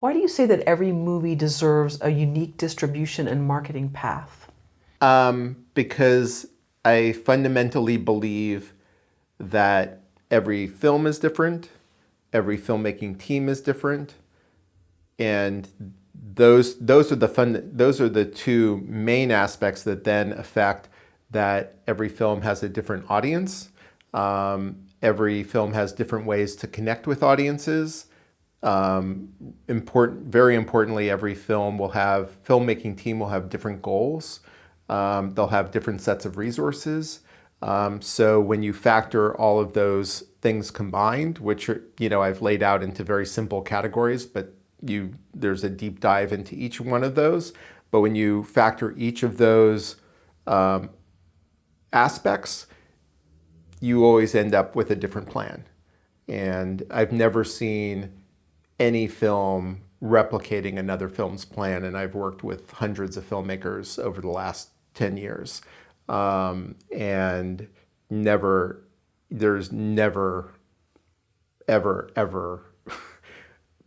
Why do you say that every movie deserves a unique distribution and marketing path? Because I fundamentally believe that every film is different, every filmmaking team is different, and those are the two main aspects that then affect that every film has a different audience. Every film has different ways to connect with audiences. Very importantly, every filmmaking team will have different goals. They'll have different sets of resources. So when you factor all of those things combined, which are, I've laid out into very simple categories, but there's a deep dive into each one of those. But when you factor each of those aspects, you always end up with a different plan. And I've never seen any film replicating another film's plan, and I've worked with hundreds of filmmakers over the last 10 years. And there's never, ever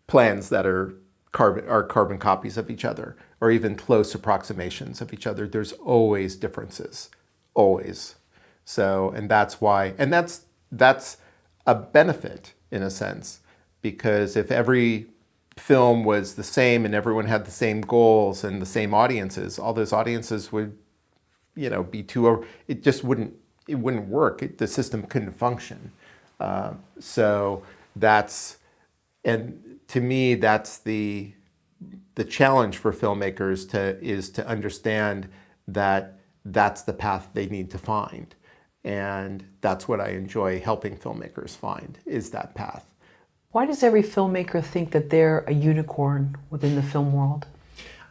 plans that are carbon copies of each other, or even close approximations of each other. There's always differences, always. So, and that's a benefit in a sense, because if every film was the same and everyone had the same goals and the same audiences, all those audiences would, be too. It just wouldn't. It wouldn't work. The system couldn't function. So that's, and to me, that's the challenge for filmmakers is to understand that that's the path they need to find. And that's what I enjoy helping filmmakers find, is that path. Why does every filmmaker think that they're a unicorn within the film world?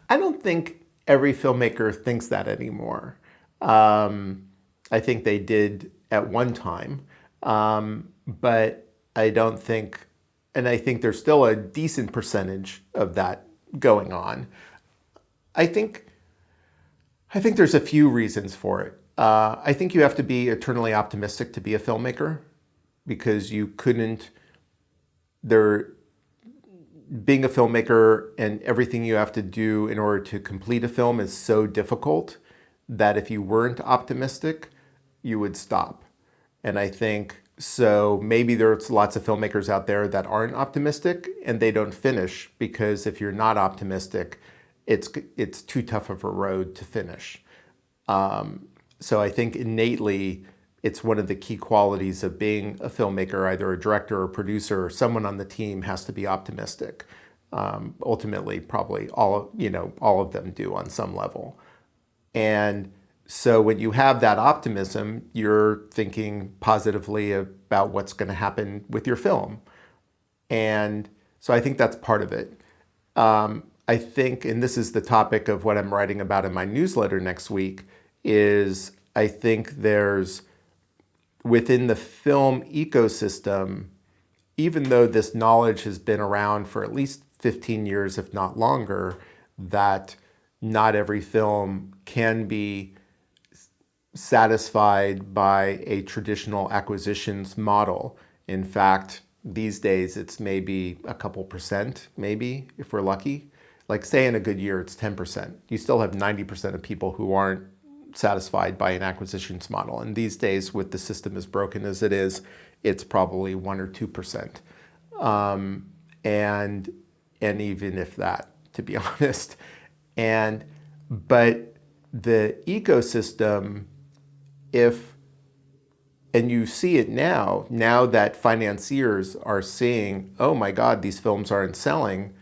I don't think every filmmaker thinks that anymore. I think they did at one time, but I don't think, and I think there's still a decent percentage of that going on. I think there's a few reasons for it. I think you have to be eternally optimistic to be a filmmaker, because you couldn't, being a filmmaker and everything you have to do in order to complete a film is so difficult that if you weren't optimistic, you would stop. And I think, so maybe there's lots of filmmakers out there that aren't optimistic and they don't finish, because if you're not optimistic, it's too tough of a road to finish. So I think innately, it's one of the key qualities of being a filmmaker, either a director or producer, or someone on the team has to be optimistic. Ultimately, probably all of them do on some level. And so when you have that optimism, you're thinking positively about what's going to happen with your film. And so I think that's part of it. I think, and this is the topic of what I'm writing about in my newsletter next week, is I think there's, within the film ecosystem, even though this knowledge has been around for at least 15 years, if not longer, that not every film can be satisfied by a traditional acquisitions model. In fact, these days it's maybe a couple percent, maybe, if we're lucky. Like, say in a good year, it's 10%. You still have 90% of people who aren't satisfied by an acquisitions model. And these days, with the system as broken as it is, it's probably 1 or 2%. And even if that, to be honest. But the ecosystem, and you see it now that financiers are seeing, oh my God, these films aren't selling,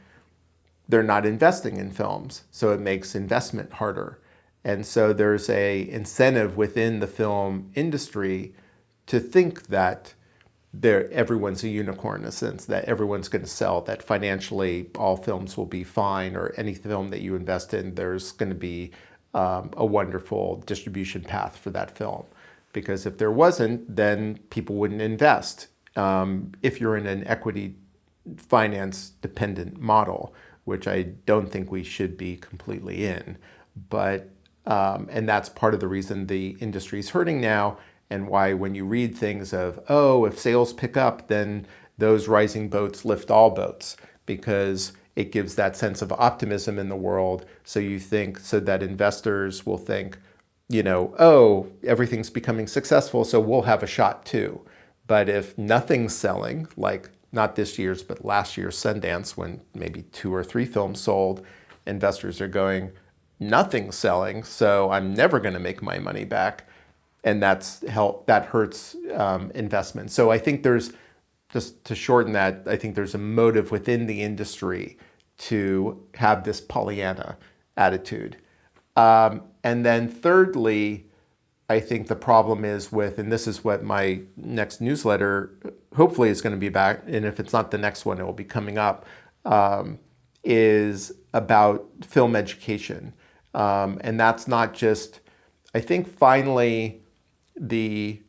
they're not investing in films. So it makes investment harder. And so there's a incentive within the film industry to think that everyone's a unicorn, in a sense, that everyone's going to sell, that financially all films will be fine, or any film that you invest in, there's going to be a wonderful distribution path for that film. Because if there wasn't, then people wouldn't invest. If you're in an equity finance dependent model, which I don't think we should be completely in. But, and that's part of the reason the industry is hurting now, and why when you read things of, oh, if sales pick up, then those rising boats lift all boats. Because it gives that sense of optimism in the world. So that investors will think, oh, everything's becoming successful, so we'll have a shot too. But if nothing's selling, like not this year's, but last year's Sundance, when maybe 2 or 3 films sold, investors are going, nothing's selling, so I'm never going to make my money back. And that hurts investment. So I think just to shorten that, I think there's a motive within the industry to have this Pollyanna attitude. And then thirdly, I think the problem is and this is what my next newsletter hopefully is going to be about, and if it's not the next one, it will be coming up, is about film education. And that's not just, I think finally the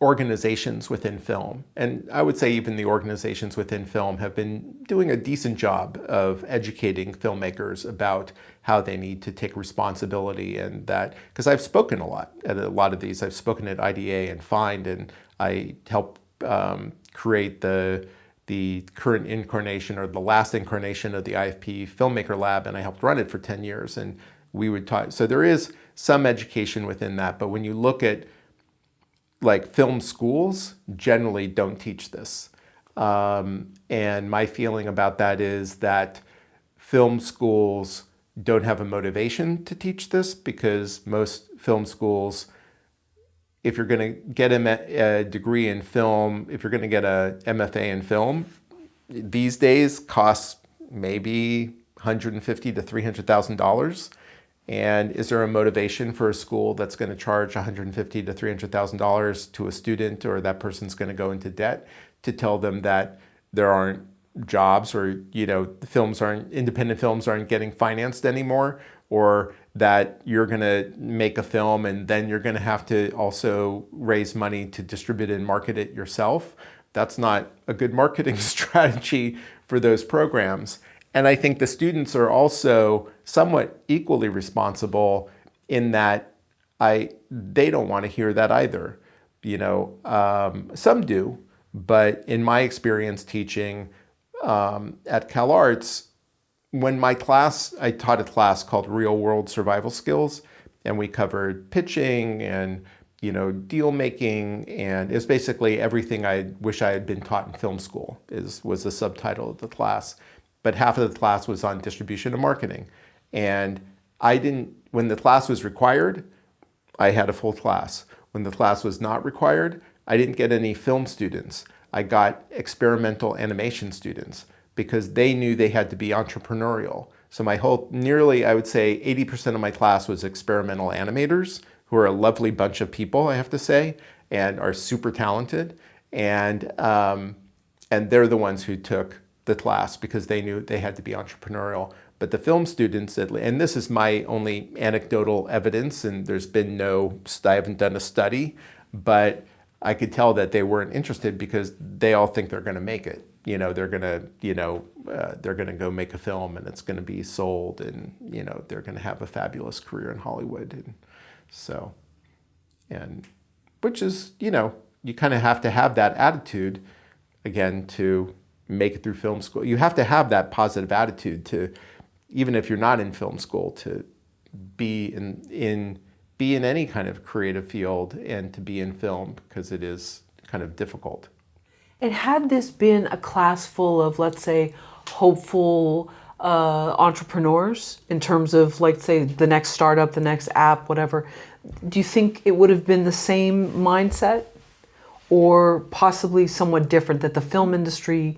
organizations within film, and I would say even the organizations within film, have been doing a decent job of educating filmmakers about how they need to take responsibility, and that, because I've spoken a lot at a lot of these. I've spoken at IDA and Find, and I helped create the current incarnation, or the last incarnation, of the IFP Filmmaker Lab, and I helped run it for 10 years. And we would talk, so there is some education within that, but when you look at like film schools, generally don't teach this. And my feeling about that is that film schools don't have a motivation to teach this, because most film schools, if you're going to get a degree in film, if you're going to get a MFA in film, these days costs maybe $150,000 to $300,000. And is there a motivation for a school that's going to charge $150,000 to $300,000 to a student, or that person's going to go into debt, to tell them that there aren't jobs, or independent films aren't getting financed anymore, or that you're going to make a film and then you're going to have to also raise money to distribute and market it yourself? That's not a good marketing strategy for those programs. And I think the students are also somewhat equally responsible in that they don't want to hear that either. Some do, but in my experience teaching at CalArts, when I taught a class called Real World Survival Skills, and we covered pitching and deal making, and it's basically everything I wish I had been taught in film school was the subtitle of the class. But half of the class was on distribution and marketing. And when the class was required, I had a full class. When the class was not required, I didn't get any film students. I got experimental animation students, because they knew they had to be entrepreneurial. So nearly, I would say 80% of my class was experimental animators, who are a lovely bunch of people, I have to say, and are super talented. And they're the ones who took the class, because they knew they had to be entrepreneurial. But the film students, and this is my only anecdotal evidence, and I haven't done a study, but I could tell that they weren't interested, because they all think they're going to make it. They're going to go make a film, and it's going to be sold, and they're going to have a fabulous career in Hollywood. And so, which is, you kind of have to have that attitude, again, to make it through film school. You have to have that positive attitude to, even if you're not in film school, to be in any kind of creative field, and to be in film, because it is kind of difficult. And had this been a class full of, let's say, hopeful entrepreneurs, in terms of, like, say, the next startup, the next app, whatever, do you think it would have been the same mindset, or possibly somewhat different, that the film industry,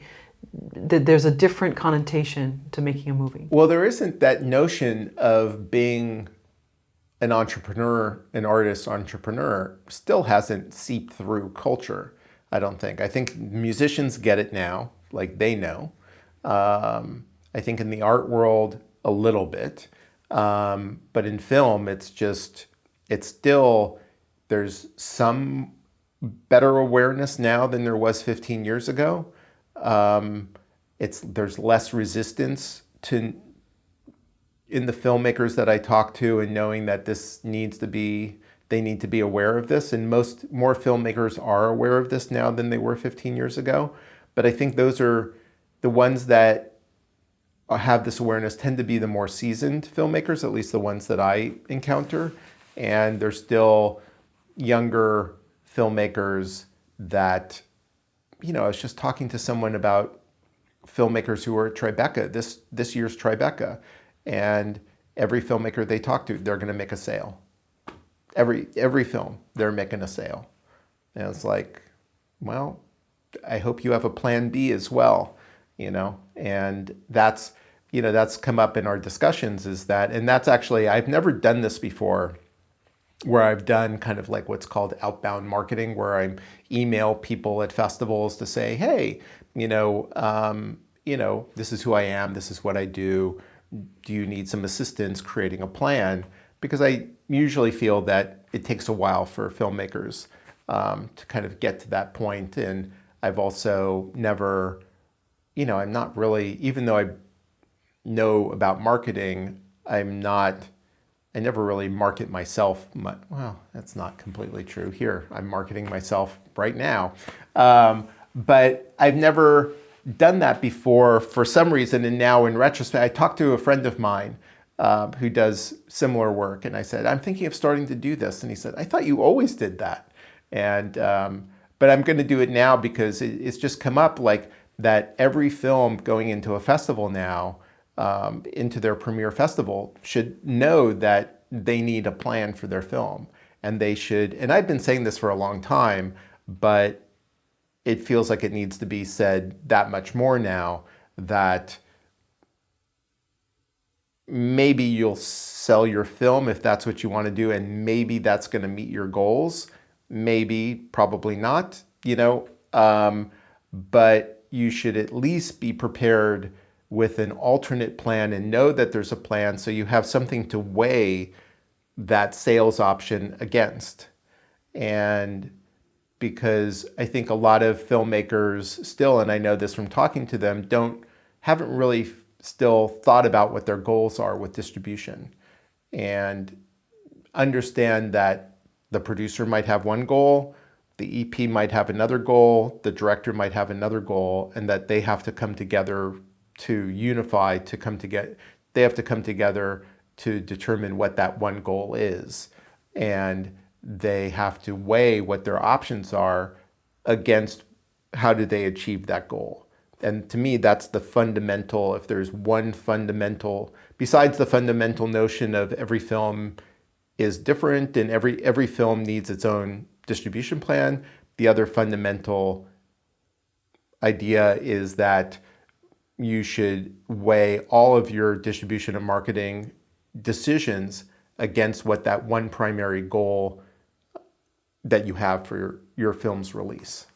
that there's a different connotation to making a movie? Well, there isn't that notion of being an entrepreneur, an artist entrepreneur, still hasn't seeped through culture, I don't think. I think musicians get it now, like they know. I think in the art world, a little bit. But in film, there's some better awareness now than there was 15 years ago. There's less resistance in the filmmakers that I talk to, and knowing that they need to be aware of this. And more filmmakers are aware of this now than they were 15 years ago. But I think those are the ones that have this awareness tend to be the more seasoned filmmakers, at least the ones that I encounter. And there's still younger filmmakers that, I was just talking to someone about filmmakers who were at Tribeca, this year's Tribeca, and every filmmaker they talk to, they're going to make a sale. Every film, they're making a sale. And it's like, well, I hope you have a plan B as well, and that's come up in our discussions and that's actually, I've never done this before, where I've done kind of like what's called outbound marketing, where I email people at festivals to say, hey, this is who I am, this is what I do. Do you need some assistance creating a plan? Because I usually feel that it takes a while for filmmakers to kind of get to that point. And I've also never, I'm not really, even though I know about marketing, I never really market myself much. Well, that's not completely true. Here, I'm marketing myself right now. But I've never done that before for some reason. And now in retrospect, I talked to a friend of mine who does similar work. And I said, I'm thinking of starting to do this. And he said, I thought you always did that. And but I'm going to do it now because it's just come up like that every film going into a festival now, into their premiere festival, should know that they need a plan for their film. And they should, and I've been saying this for a long time, but it feels like it needs to be said that much more now, that maybe you'll sell your film if that's what you want to do, and maybe that's going to meet your goals. Maybe, probably not, but you should at least be prepared with an alternate plan and know that there's a plan, so you have something to weigh that sales option against. And because I think a lot of filmmakers still, and I know this from talking to them, haven't really still thought about what their goals are with distribution, and understand that the producer might have one goal, the EP might have another goal, the director might have another goal, and that they have to come together to unify, they have to come together to determine what that one goal is. And they have to weigh what their options are against how do they achieve that goal. And to me, that's the fundamental, if there's one fundamental, besides the fundamental notion of every film is different and every film needs its own distribution plan, the other fundamental idea is that you should weigh all of your distribution and marketing decisions against what that one primary goal that you have for your film's release.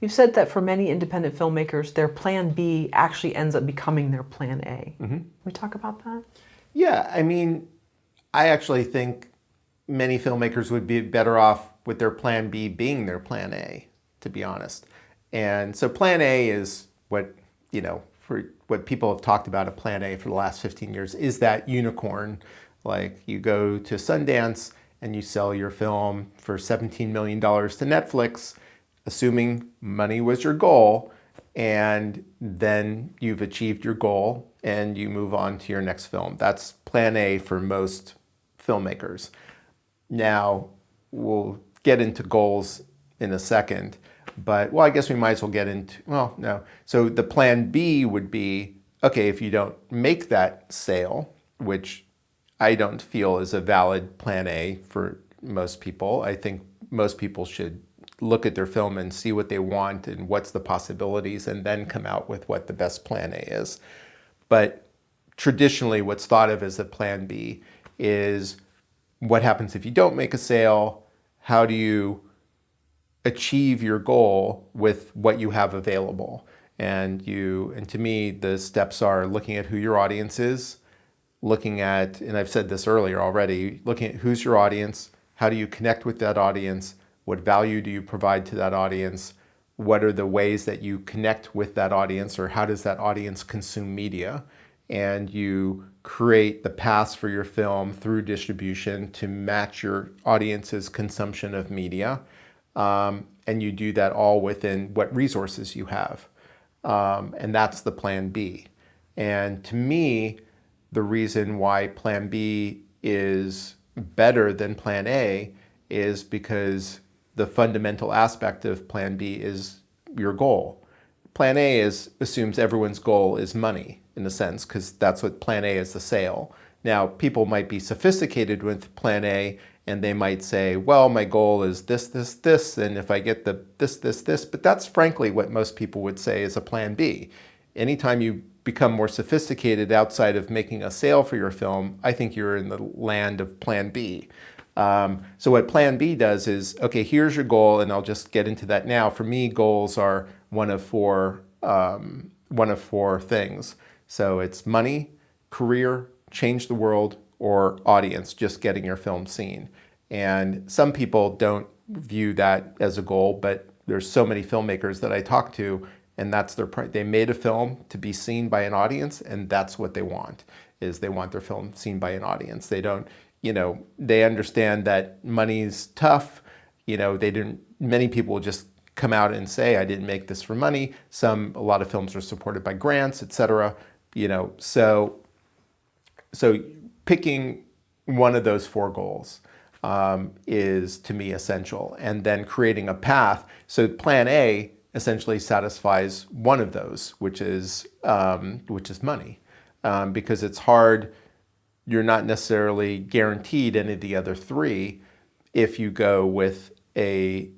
You've said that for many independent filmmakers, their plan B actually ends up becoming their plan A. Mm-hmm. Can we talk about that? Yeah, I mean, I actually think many filmmakers would be better off with their plan B being their plan A, to be honest. And so plan A is what, for what people have talked about a plan A for the last 15 years, is that unicorn. Like you go to Sundance and you sell your film for $17 million to Netflix, assuming money was your goal, and then you've achieved your goal and you move on to your next film. That's plan A for most filmmakers. Now, we'll get into goals in a second, but, I guess we might as well get into, no. So the plan B would be, okay, if you don't make that sale, which I don't feel is a valid plan A for most people. I think most people should look at their film and see what they want and what's the possibilities, and then come out with what the best plan A is. But traditionally, what's thought of as a plan B is what happens if you don't make a sale? How do you achieve your goal with what you have available? And to me, the steps are looking at who your audience is, looking at, and I've said this earlier already, looking at who's your audience, how do you connect with that audience, what value do you provide to that audience, what are the ways that you connect with that audience, or how does that audience consume media? And you create the paths for your film through distribution to match your audience's consumption of media. And you do that all within what resources you have. and that's the plan B. And to me, the reason why plan B is better than plan A is because the fundamental aspect of plan B is your goal. Plan A assumes everyone's goal is money, in a sense, because that's what plan A is, the sale. Now, people might be sophisticated with plan A, and they might say, well, my goal is this, this, this, and if I get the this, this, this, but that's frankly what most people would say is a plan B. Anytime you become more sophisticated outside of making a sale for your film, I think you're in the land of plan B. So what plan B does is, okay, here's your goal, and I'll just get into that now. For me, goals are one of four things. So it's money, career, change the world, or audience, just getting your film seen. And some people don't view that as a goal, but there's so many filmmakers that I talk to, and that's they made a film to be seen by an audience, and that's what they want, is they want their film seen by an audience. They don't, they understand that money's tough. Many people just come out and say, I didn't make this for money. A lot of films are supported by grants, etc. So picking one of those four goals is, to me, essential. And then creating a path. So plan A essentially satisfies one of those, which is money. Because it's hard, you're not necessarily guaranteed any of the other three if you go with a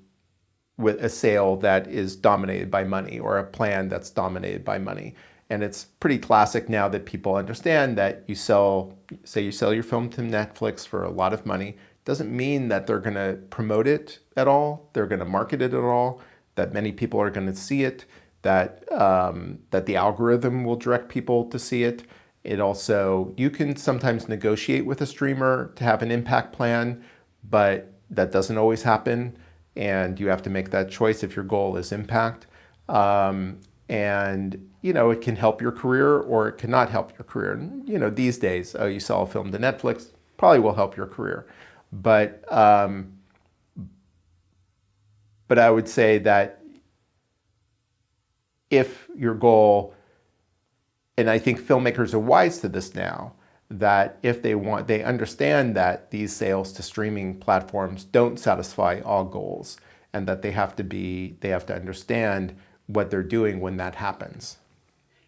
sale that is dominated by money, or a plan that's dominated by money. And it's pretty classic now that people understand that you sell your film to Netflix for a lot of money. Doesn't mean that they're going to promote it at all, they're going to market it at all, that many people are going to see it, that the algorithm will direct people to see it. It also, you can sometimes negotiate with a streamer to have an impact plan, but that doesn't always happen. And you have to make that choice if your goal is impact. And, it can help your career or it cannot help your career. These days, you sell a film to Netflix, probably will help your career. But I would say that if your goal, and I think filmmakers are wise to this now, that if they understand that these sales to streaming platforms don't satisfy all goals, and that they have to understand what they're doing when that happens.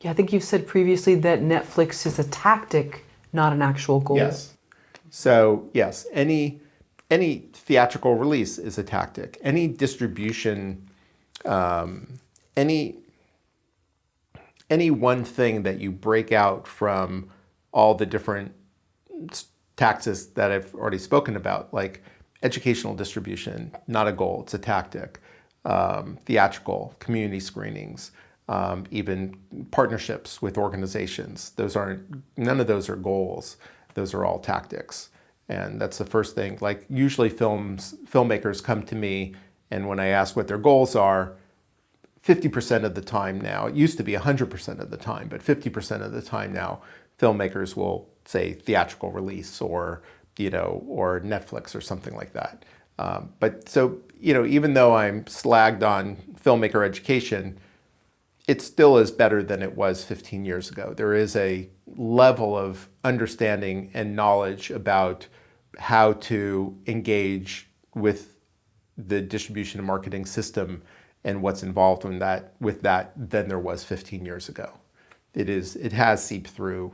Yeah, I think you've said previously that Netflix is a tactic, not an actual goal. Yes. So yes, any theatrical release is a tactic. Any distribution, any one thing that you break out from all the different taxes that I've already spoken about, like educational distribution, not a goal, it's a tactic. Theatrical, community screenings, even partnerships with organizations. None of those are goals. Those are all tactics. And that's the first thing. Like usually filmmakers come to me, and when I ask what their goals are, 50% of the time now, it used to be 100% of the time, but 50% of the time now, filmmakers will say theatrical release or Netflix or something like that. But so, even though I'm slagged on filmmaker education, it still is better than it was 15 years ago. There is a level of understanding and knowledge about how to engage with the distribution and marketing system and what's involved in that than there was 15 years ago. It has seeped through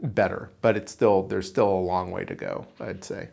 better, but there's still a long way to go, I'd say.